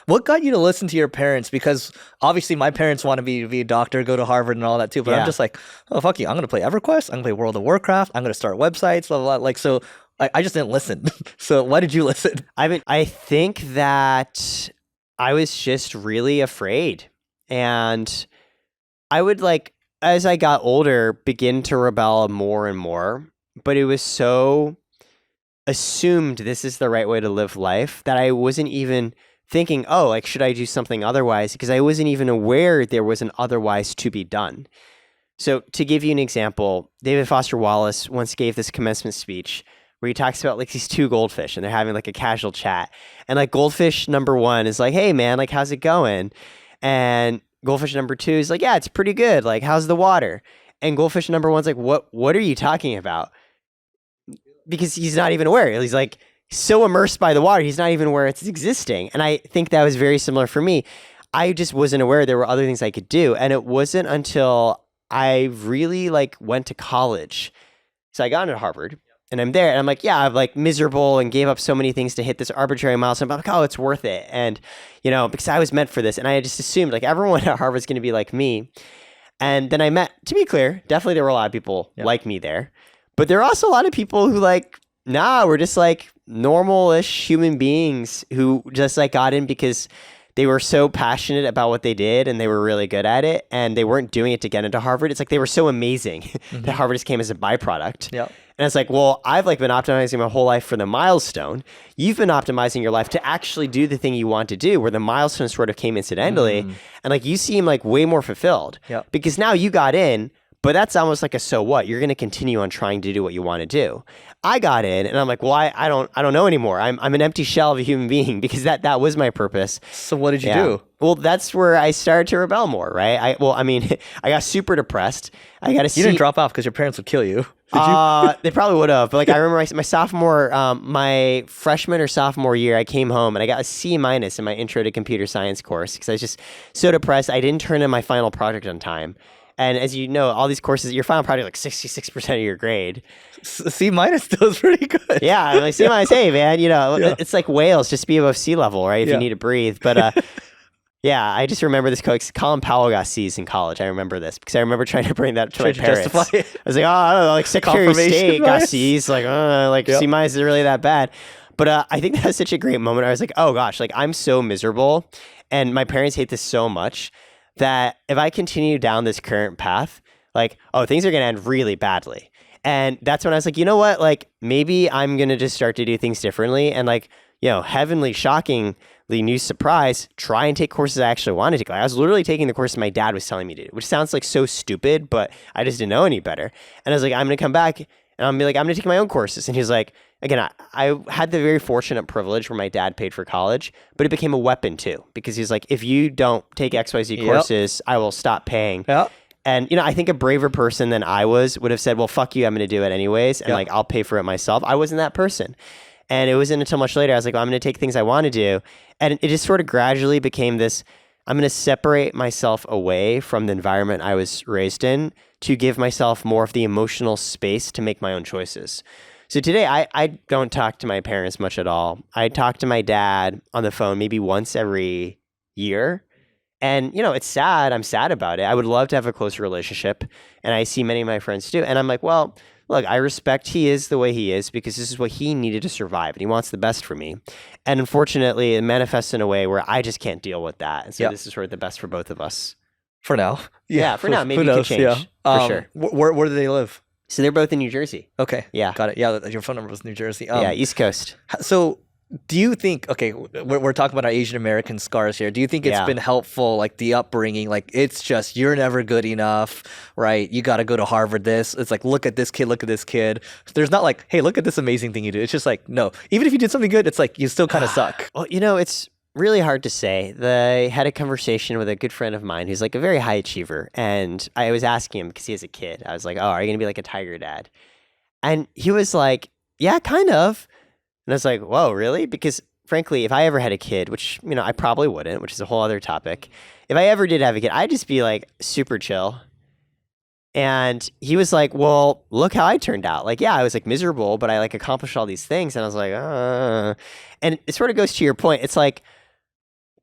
What got you to listen to your parents? Because obviously my parents want to be a doctor, go to Harvard and all that too. But I'm just like, oh, fuck you. I'm going to play EverQuest. I'm going to play World of Warcraft. I'm going to start websites, blah, blah, blah. Like, so I just didn't listen. So why did you listen? I think that I was just really afraid. And I would like, as I got older, begin to rebel more and more. But it was so assumed this is the right way to live life that I wasn't even thinking, oh, like, should I do something otherwise? Because I wasn't even aware there was an otherwise to be done. So to give you an example, David Foster Wallace once gave this commencement speech where he talks about like these two goldfish and they're having like a casual chat. And like goldfish number one is like, hey man, like, how's it going? And goldfish number two is like, yeah, it's pretty good. Like, how's the water? And goldfish number one's like, what are you talking about? Because he's not even aware. He's like so immersed by the water, he's not even aware it's existing. And I think that was very similar for me. I just wasn't aware there were other things I could do. And it wasn't until I really like went to college. So I got into Harvard and I'm there and I'm like, yeah, I'm like miserable and gave up so many things to hit this arbitrary milestone. But I'm like, oh, it's worth it. And, you know, because I was meant for this. And I just assumed like everyone at Harvard's going to be like me. And then I met, to be clear, definitely there were a lot of people like me there. But there are also a lot of people who like, nah, we're just like normal-ish human beings who just like got in because they were so passionate about what they did and they were really good at it and they weren't doing it to get into Harvard. It's like they were so amazing that Harvard just came as a byproduct. Yep. And it's like, well, I've like been optimizing my whole life for the milestone. You've been optimizing your life to actually do the thing you want to do, where the milestone sort of came incidentally. And like you seem like way more fulfilled because now you got in. But that's almost like a so what? You're going to continue on trying to do what you want to do. I got in and I'm like, well, I don't know anymore. I'm an empty shell of a human being because that was my purpose. So what did you do? Well, that's where I started to rebel more, right? I got super depressed. I got to see. You didn't drop off because your parents would kill you. Did you? They probably would have. But like I remember my freshman or sophomore year, I came home and I got a C- in my intro to computer science course because I was just so depressed. I didn't turn in my final project on time. And as you know, all these courses, your final project like 66% of your grade. C- still is pretty good. Yeah, I'm like C-, hey man, you know, it's like whales, just be above sea level, right? If you need to breathe. But yeah, I just remember this quote. Colin Powell got C's in college. I remember this because I remember trying to bring that to my parents. Justify it. I was like, oh, I don't know, like Secretary of State got C's, like C- is really that bad. But I think that was such a great moment. I was like, oh gosh, like I'm so miserable, and my parents hate this so much that if I continue down this current path, like, oh, things are going to end really badly. And that's when I was like, you know what? Like, maybe I'm going to just start to do things differently. And like, you know, heavenly, shockingly new surprise, try and take courses I actually wanted to go. I was literally taking the course my dad was telling me to do, which sounds like so stupid, but I just didn't know any better. And I was like, I'm going to come back and I'm going to be like, I'm going to take my own courses. And he was like, again, I had the very fortunate privilege where my dad paid for college, but it became a weapon too, because he's like, if you don't take XYZ courses, I will stop paying. Yep. And, you know, I think a braver person than I would have said, well, fuck you, I'm going to do it anyways. And like, I'll pay for it myself. I wasn't that person. And it wasn't until much later, I was like, well, I'm going to take things I want to do. And it just sort of gradually became this, I'm going to separate myself away from the environment I was raised in to give myself more of the emotional space to make my own choices. So today, I don't talk to my parents much at all. I talk to my dad on the phone maybe once every year. And, you know, it's sad. I'm sad about it. I would love to have a closer relationship. And I see many of my friends do. And I'm like, well, look, I respect he is the way he is because this is what he needed to survive. And he wants the best for me. And unfortunately, it manifests in a way where I just can't deal with that. And so this is sort of the best for both of us. For now. Yeah, for now. Maybe it could change. For sure. Where do they live? So they're both in New Jersey. Okay. Yeah. Got it. Yeah, your phone number was New Jersey. Yeah, East Coast. So do you think, okay, we're talking about our Asian American scars here. Do you think it's been helpful, like the upbringing, like it's just, you're never good enough, right? You got to go to Harvard this. It's like, look at this kid, look at this kid. There's not like, hey, look at this amazing thing you do. It's just like, no. Even if you did something good, it's like, you still kind of suck. Well, you know, it's really hard to say. I had a conversation with a good friend of mine who's like a very high achiever. And I was asking him, because he has a kid, I was like, oh, are you going to be like a tiger dad? And he was like, yeah, kind of. And I was like, whoa, really? Because frankly, if I ever had a kid, which, you know, I probably wouldn't, which is a whole other topic. If I ever did have a kid, I'd just be like super chill. And he was like, well, look how I turned out. Like, yeah, I was like miserable, but I like accomplished all these things. And I was like, and it sort of goes to your point. It's like,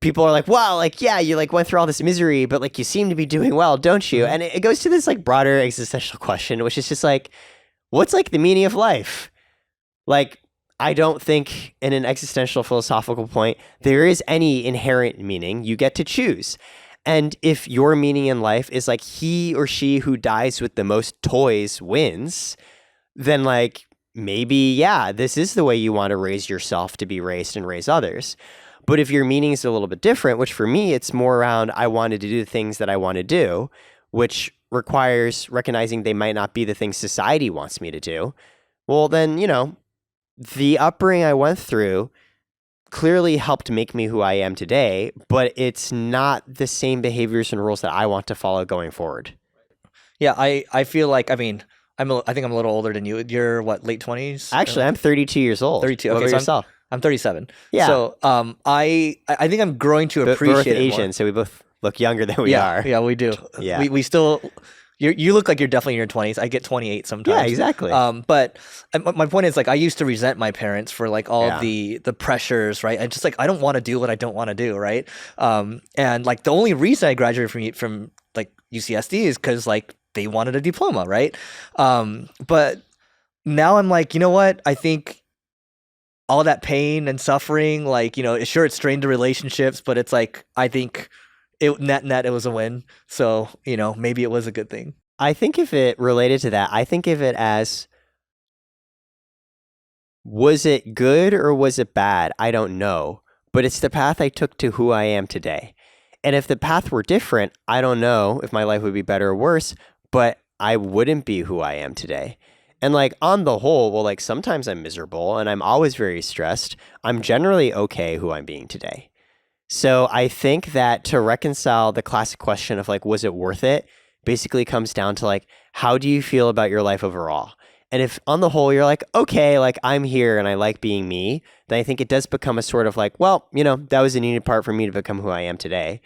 people are like, wow, like, yeah, you like went through all this misery, but like you seem to be doing well, don't you? And it goes to this like broader existential question, which is just like, what's like the meaning of life? Like, I don't think in an existential philosophical point, there is any inherent meaning. You get to choose. And if your meaning in life is like he or she who dies with the most toys wins, then like maybe, yeah, this is the way you want to raise yourself to be raised and raise others. But if your meaning is a little bit different, which for me, it's more around I wanted to do the things that I want to do, which requires recognizing they might not be the things society wants me to do. Well, then, you know, the upbringing I went through clearly helped make me who I am today, but it's not the same behaviors and rules that I want to follow going forward. Yeah, I feel like, I mean, I think I'm a little older than you. You're what, late 20s? Actually, I'm 32 years old. 32. What Okay, about so yourself? I'm 37. Yeah. So I think I'm growing to appreciate both it Asian, more. so we both look younger than we are. Yeah, we do. Yeah. We still. You look like you're definitely in your 20s. I get 28 sometimes. Yeah, exactly. But my point is, like, I used to resent my parents for like all Yeah. the pressures, right? And just like I don't want to do what I don't want to do, right? And like the only reason I graduated from like UCSD is because like they wanted a diploma, right? But now I'm like, you know what? I think all that pain and suffering, like, you know, sure, it strained the relationships, but it's like I think net it was a win. So, you know, maybe it was a good thing. I think if it related to that, I think of it as, was it good or was it bad? I don't know, but it's the path I took to who I am today. And if the path were different, I don't know if my life would be better or worse, but I wouldn't be who I am today. And like on the whole, well, like sometimes I'm miserable and I'm always very stressed. I'm generally okay who I'm being today. So I think that to reconcile the classic question of like, was it worth it? Basically comes down to like, how do you feel about your life overall? And if on the whole you're like, okay, like I'm here and I like being me, then I think it does become a sort of like, well, you know, that was a needed part for me to become who I am today.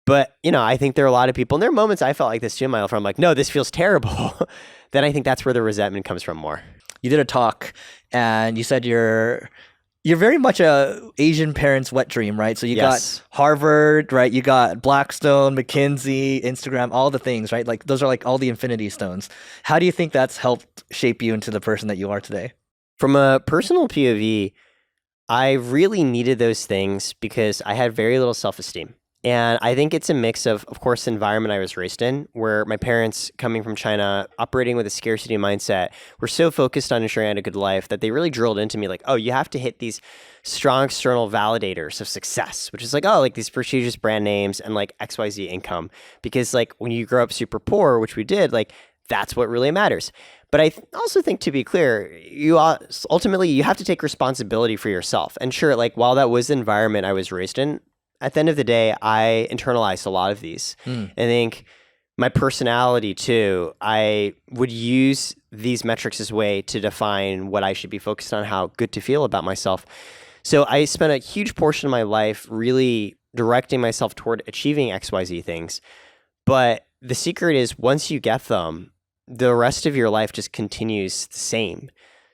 But, you know, I think there are a lot of people, and there are moments I felt like this too in my life where I'm like, no, this feels terrible. Then I think that's where the resentment comes from more. You did a talk and you said you're very much a Asian parent's wet dream, right? So you got Harvard, right? You got Blackstone, McKinsey, Instagram, all the things, right? Like those are like all the infinity stones. How do you think that's helped shape you into the person that you are today? From a personal POV, I really needed those things because I had very little self-esteem. And I think it's a mix of course, the environment I was raised in, where my parents, coming from China, operating with a scarcity mindset, were so focused on ensuring I had a good life that they really drilled into me like, oh, you have to hit these strong external validators of success, which is like, oh, like these prestigious brand names and like XYZ income. Because like when you grow up super poor, which we did, like that's what really matters. But I also think, to be clear, you ultimately you have to take responsibility for yourself. And sure, like while that was the environment I was raised in, at the end of the day, I internalized a lot of these. I think my personality too, I would use these metrics as a way to define what I should be focused on, how good to feel about myself. So I spent a huge portion of my life really directing myself toward achieving XYZ things. But the secret is once you get them, the rest of your life just continues the same.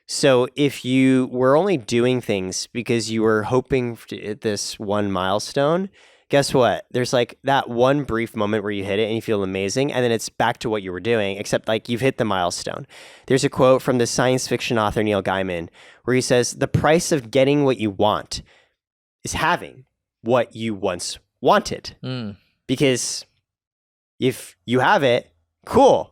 So if you were only doing things because you were hoping to hit this one milestone, guess what? There's like that one brief moment where you hit it and you feel amazing, and then it's back to what you were doing, except like you've hit the milestone. There's a quote from the science fiction author Neil Gaiman where he says, the price of getting what you want is having what you once wanted. Because if you have it, cool.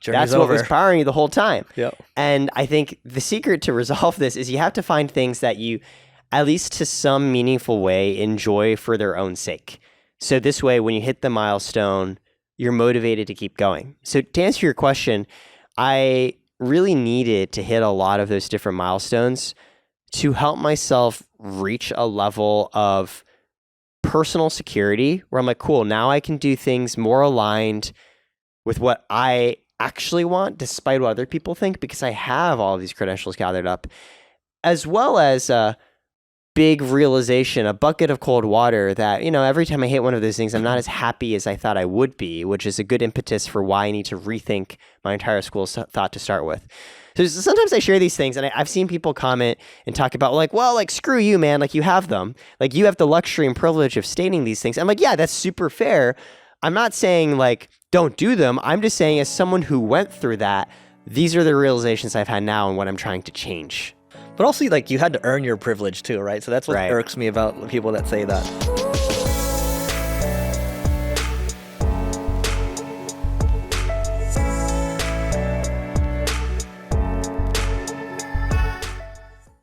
That's what was powering you the whole time. Yep. And I think the secret to resolve this is you have to find things that you, at least to some meaningful way, enjoy for their own sake. So this way, when you hit the milestone, you're motivated to keep going. So to answer your question, I really needed to hit a lot of those different milestones to help myself reach a level of personal security where I'm like, cool, now I can do things more aligned with what I actually want, despite what other people think, because I have all of these credentials gathered up, as well as big realization, a bucket of cold water that, every time I hit one of those things, I'm not as happy as I thought I would be, which is a good impetus for why I need to rethink my entire school thought to start with. So sometimes I share these things and I've seen people comment and talk about screw you, man. Like, you have them. Like, you have the luxury and privilege of stating these things. I'm like, yeah, that's super fair. I'm not saying like, don't do them. I'm just saying, as someone who went through that, these are the realizations I've had now and what I'm trying to change. But also, like, you had to earn your privilege too, right? So that's what irks me about people that say that.